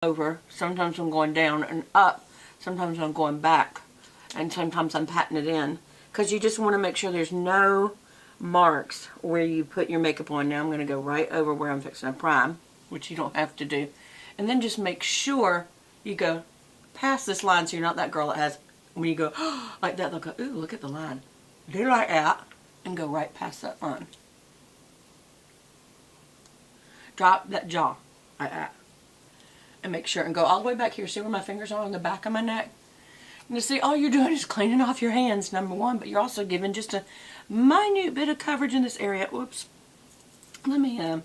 over. Sometimes I'm going down and up. Sometimes I'm going back. And sometimes I'm patting it in. Because you just want to make sure there's no marks where you put your makeup on. Now I'm going to go right over where I'm fixing to prime, which you don't have to do. And then just make sure you go past this line so you're not that girl that has, when you go like that, they'll go, ooh, look at the line. Do like that and go right past that line. Drop that jaw like that. And make sure, and go all the way back here. See where my fingers are on the back of my neck? And you see, all you're doing is cleaning off your hands, number one, but you're also giving just a minute bit of coverage in this area. Whoops. Let me, and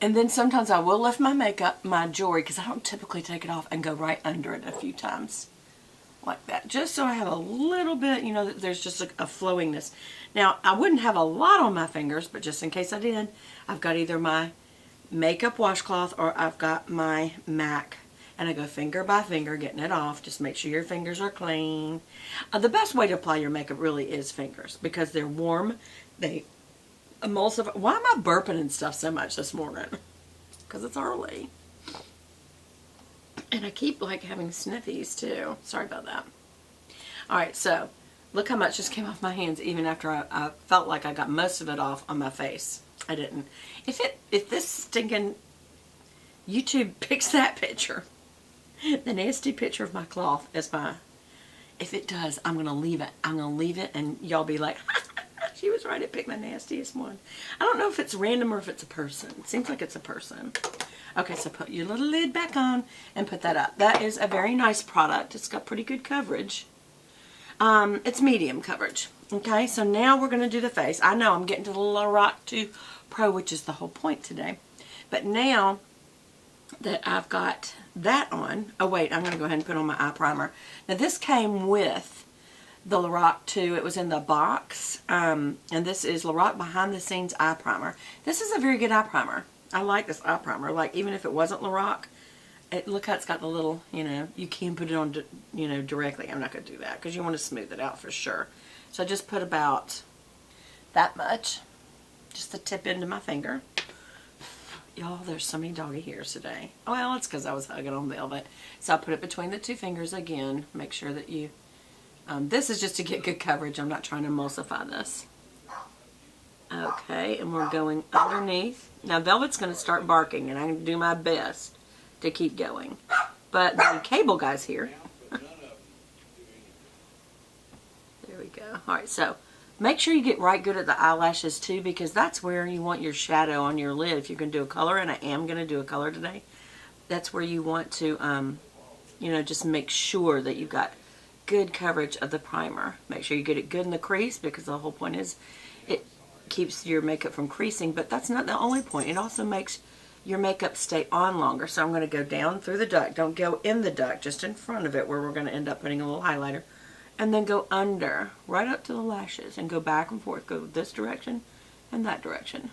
then sometimes I will lift my makeup, my jewelry, because I don't typically take it off, and go right under it a few times. Like that. Just so I have a little bit, you know, that there's just a flowingness. Now, I wouldn't have a lot on my fingers, but just in case I did, I've got either my makeup washcloth or I've got my MAC. And I go finger by finger getting it off. Just make sure your fingers are clean. The best way to apply your makeup really is fingers because they're warm. They emulsify. Why am I burping and stuff so much this morning? Because it's early. And I keep like having sniffies too. Sorry about that. Alright, so look how much just came off my hands even after I felt like I got most of it off on my face. I didn't. If this stinking YouTube picks that picture, the nasty picture of my cloth as my, if it does, I'm going to leave it. I'm going to leave it and y'all be like, she was right, it picked my nastiest one. I don't know if it's random or if it's a person. It seems like it's a person. Okay, so put your little lid back on and put that up. That is a very nice product. It's got pretty good coverage. It's medium coverage. Okay, so now we're going to do the face. I know I'm getting to the Lorac 2 Pro, which is the whole point today. But now that I've got that on, oh wait, I'm going to go ahead and put on my eye primer. Now this came with the Lorac 2. It was in the box. And this is Lorac Behind the Scenes Eye Primer. This is a very good eye primer. I like this eye primer. Like, even if it wasn't Lorac, look how it's got the little, you know, you can put it on, you know, directly. I'm not going to do that because you want to smooth it out for sure. So I just put about that much, just the tip end of my finger. Y'all, there's so many doggy hairs today. Well, it's because I was hugging on Velvet. So I put it between the two fingers again. Make sure that you, this is just to get good coverage. I'm not trying to emulsify this. Okay, and we're going underneath. Now Velvet's going to start barking, and I'm going to do my best to keep going. But the cable guy's here. There we go. Alright, so make sure you get right good at the eyelashes too, because that's where you want your shadow on your lid. If you're going to do a color, and I am going to do a color today, that's where you want to, you know, just make sure that you've got good coverage of the primer. Make sure you get it good in the crease, because the whole point is it keeps your makeup from creasing, but that's not the only point. It also makes your makeup stay on longer. So I'm going to go down through the duct. Don't go in the duct, just in front of it where we're going to end up putting a little highlighter. And then go under, right up to the lashes, and go back and forth. Go this direction and that direction.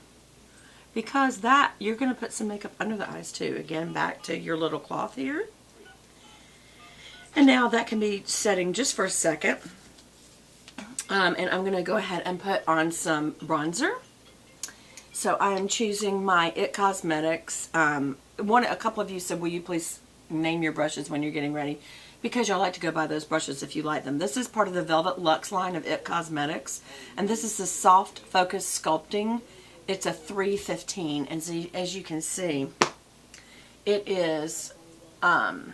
Because that, you're going to put some makeup under the eyes too. Again, back to your little cloth here. And now that can be setting just for a second. And I'm going to go ahead and put on some bronzer. So I am choosing my IT Cosmetics. A couple of you said, will you please name your brushes when you're getting ready? Because y'all like to go buy those brushes if you like them. This is part of the Velvet Luxe line of IT Cosmetics. And this is the Soft Focus Sculpting. It's a 315. And so, as you can see, it is, you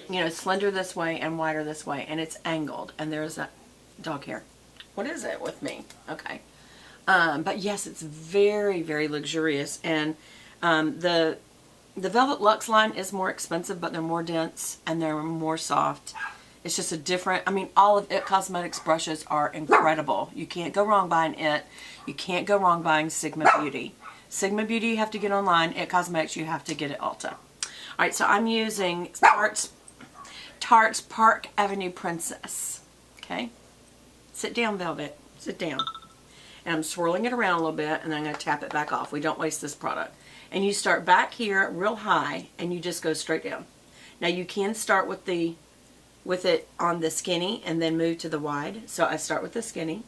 know, slender this way and wider this way. And it's angled. And there's a dog hair. What is it with me? Okay. But yes, it's very, very luxurious. And the Velvet Luxe line is more expensive, but they're more dense and they're more soft. It's just a different, I mean, all of IT Cosmetics brushes are incredible. You can't go wrong buying it. You can't go wrong buying Sigma Beauty. Sigma Beauty you have to get online. IT Cosmetics you have to get at Ulta. Alright, so I'm using Tarte's Park Avenue Princess. Okay? Sit down, Velvet. Sit down. And I'm swirling it around a little bit, and then I'm going to tap it back off. We don't waste this product. And you start back here real high, and you just go straight down. Now you can start with it on the skinny and then move to the wide. So I start with the skinny,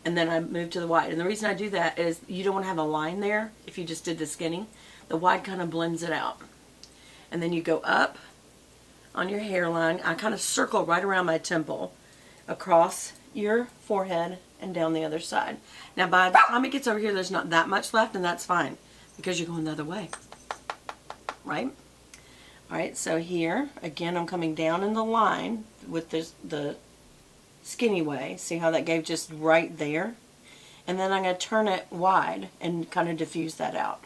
and then I move to the wide. And the reason I do that is you don't want to have a line there if you just did the skinny. The wide kind of blends it out. And then you go up on your hairline. I kind of circle right around my temple, across your forehead, and down the other side. Now by the time it gets over here, there's not that much left, and that's fine because you're going the other way, right? All right, so here, again, I'm coming down in the line with the skinny way. See how that gave just right there? And then I'm going to turn it wide and kind of diffuse that out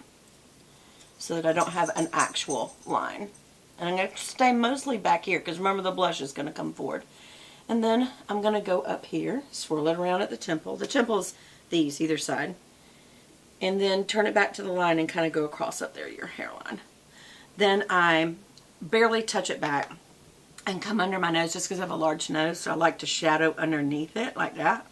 so that I don't have an actual line. And I'm going to stay mostly back here because remember the blush is going to come forward. And then I'm going to go up here, swirl it around at the temple. The temple is these, either side. And then turn it back to the line and kind of go across up there, your hairline. Then I barely touch it back and come under my nose just because I have a large nose, so I like to shadow underneath it like that,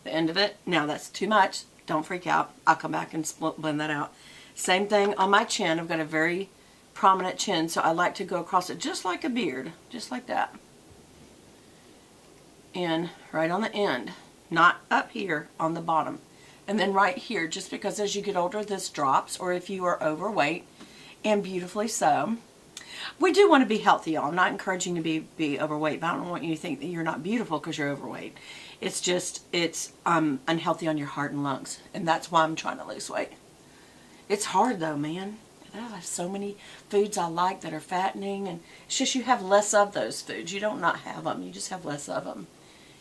the end of it. Now that's too much. Don't freak out. I'll come back and blend that out. Same thing on my chin. I've got a very prominent chin, so I like to go across it just like a beard, just like that. And right on the end, not up here on the bottom. And then right here, just because as you get older this drops, or if you are overweight, and beautifully so. We do want to be healthy, y'all. I'm not encouraging you to be overweight, but I don't want you to think that you're not beautiful because you're overweight. It's just, it's unhealthy on your heart and lungs, and that's why I'm trying to lose weight. It's hard though, man. I have so many foods I like that are fattening, and it's just you have less of those foods. You don't not have them, you just have less of them.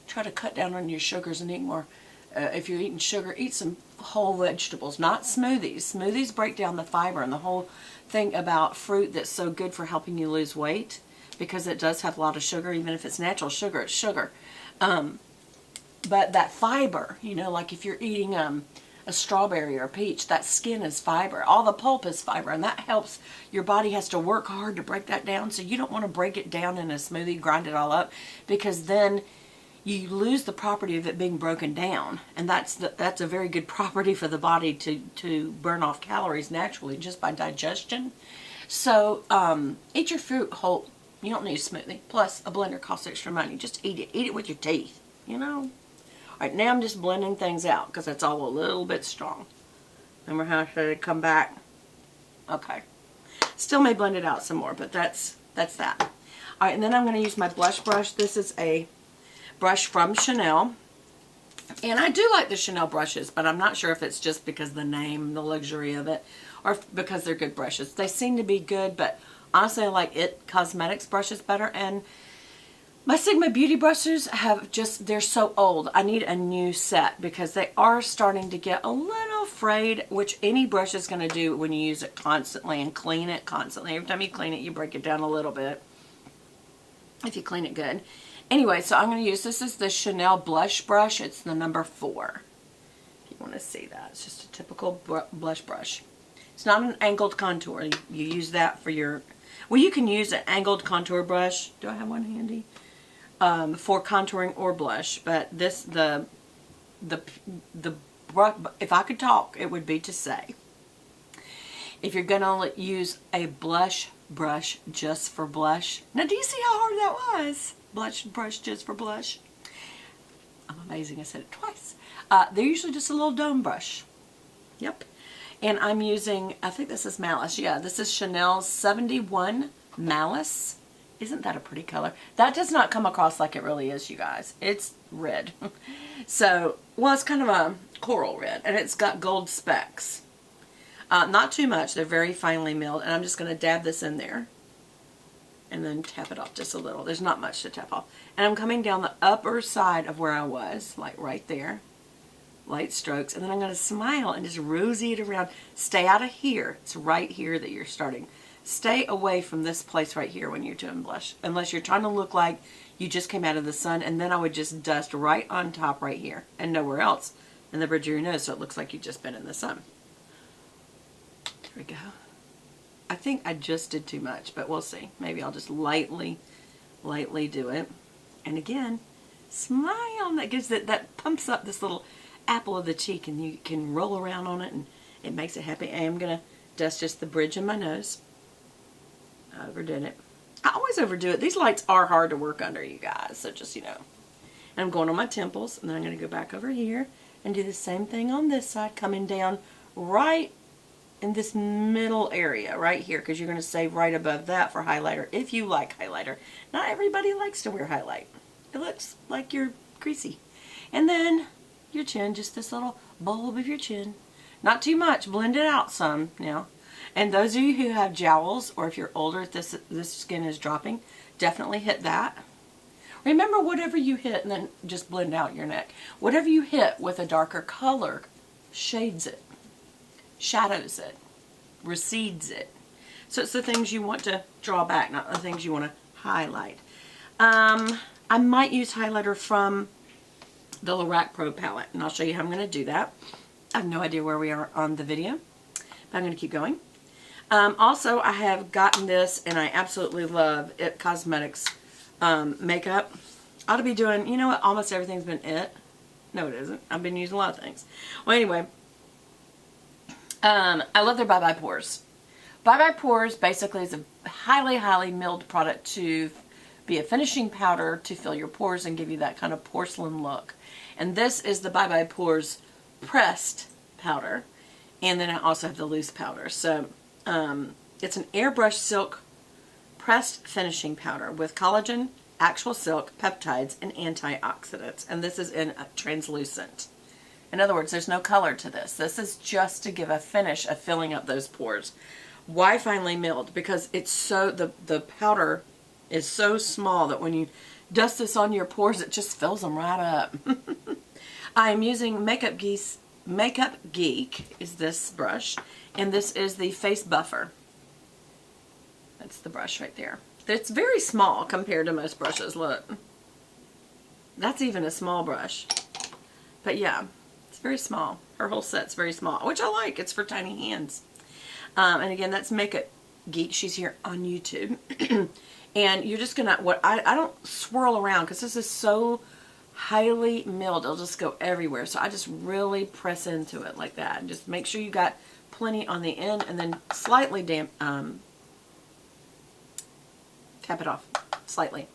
Try to cut down on your sugars and eat more. If you're eating sugar, eat some whole vegetables, not smoothies. Smoothies break down the fiber, and the whole thing about fruit that's so good for helping you lose weight, because it does have a lot of sugar. Even if it's natural sugar, it's sugar. But that fiber, you know, like if you're eating a strawberry or a peach, that skin is fiber. All the pulp is fiber, and that helps. Your body has to work hard to break that down, so you don't want to break it down in a smoothie, grind it all up, because then you lose the property of it being broken down, and that's a very good property for the body to burn off calories naturally just by digestion. So eat your fruit whole. You don't need a smoothie. Plus, a blender costs extra money. Just eat it. Eat it with your teeth, you know? All right, now I'm just blending things out because it's all a little bit strong. Remember how I said it'd come back? Okay. Still may blend it out some more, but that's that. All right, and then I'm going to use my blush brush. This is a brush from Chanel, and I do like the Chanel brushes, but I'm not sure if it's just because the name, the luxury of it, or because they're good brushes. They seem to be good, but honestly I like It Cosmetics brushes better, and my Sigma Beauty brushes they're so old. I need a new set because they are starting to get a little frayed, which any brush is going to do when you use it constantly and clean it constantly. Every time you clean it, you break it down a little bit if you clean it good. Anyway, so I'm going to use, this is the Chanel blush brush. It's the number 4. If you want to see that. It's just a typical blush brush. It's not an angled contour. You use that for your, well, you can use an angled contour brush. Do I have one handy? For contouring or blush. But this, the brush, if I could talk, it would be to say, if you're going to use a blush brush just for blush. Now, do you see how hard that was? Blush brush just for blush. I'm amazing. I said it twice. They're usually just a little dome brush. Yep. And I'm using, I think this is Malice. Yeah, this is Chanel's 71 Malice. Isn't that a pretty color? That does not come across like it really is, you guys. It's red. So, well, it's kind of a coral red, and it's got gold specks. Not too much. They're very finely milled, and I'm just going to dab this in there and then tap it off just a little. There's not much to tap off. And I'm coming down the upper side of where I was, like right there. Light strokes. And then I'm going to smile and just rosy it around. Stay out of here. It's right here that you're starting. Stay away from this place right here when you're doing blush. Unless you're trying to look like you just came out of the sun. And then I would just dust right on top right here. And nowhere else. In the bridge of your nose, so it looks like you've just been in the sun. There we go. I think I just did too much, but we'll see. Maybe I'll just lightly do it. And again, smile. That gives it, that pumps up this little apple of the cheek, and you can roll around on it, and it makes it happy. I am going to dust just the bridge of my nose. I overdid it. I always overdo it. These lights are hard to work under, you guys, so just, you know. And I'm going on my temples, and then I'm going to go back over here and do the same thing on this side, coming down right in this middle area right here, because you're going to save right above that for highlighter if you like highlighter. Not everybody likes to wear highlight. It looks like you're greasy. And then your chin, just this little bulb of your chin. Not too much, blend it out some now. And those of you who have jowls, or if you're older, if this skin is dropping, definitely hit that. Remember, whatever you hit, and then just blend out your neck. Whatever you hit with a darker color shades it, shadows it, recedes it. So it's the things you want to draw back, not the things you want to highlight. I might use highlighter from the Lorac Pro palette, and I'll show you how I'm going to do that. I have no idea where we are on the video, but I'm going to keep going. Also, I have gotten this, and I absolutely love It Cosmetics makeup. I ought to be doing, you know what, almost everything's been It. No, it isn't. I've been using a lot of things. Well, anyway, I love their Bye Bye Pores. Bye Bye Pores basically is a highly, highly milled product to be a finishing powder to fill your pores and give you that kind of porcelain look. And this is the Bye Bye Pores pressed powder. And then I also have the loose powder. So it's an airbrush silk pressed finishing powder with collagen, actual silk, peptides, and antioxidants. And this is in translucent. In other words, there's no color to this. This is just to give a finish of filling up those pores. Why finely milled? Because it's so, the powder is so small that when you dust this on your pores, it just fills them right up. I'm using Makeup Geek is this brush, and this is the face buffer. That's the brush right there. It's very small compared to most brushes. Look, that's even a small brush. But yeah, it's very small. Her whole set's very small, which I like. It's for tiny hands. And again, that's Makeup Geek. She's here on YouTube. And you're just gonna, I don't swirl around because this is so highly milled. It'll just go everywhere. So I just really press into it like that. And just make sure you got plenty on the end, and then slightly tap it off slightly.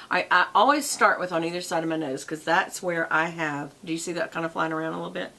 I always start with on either side of my nose because that's where I have, do you see that kind of flying around a little bit?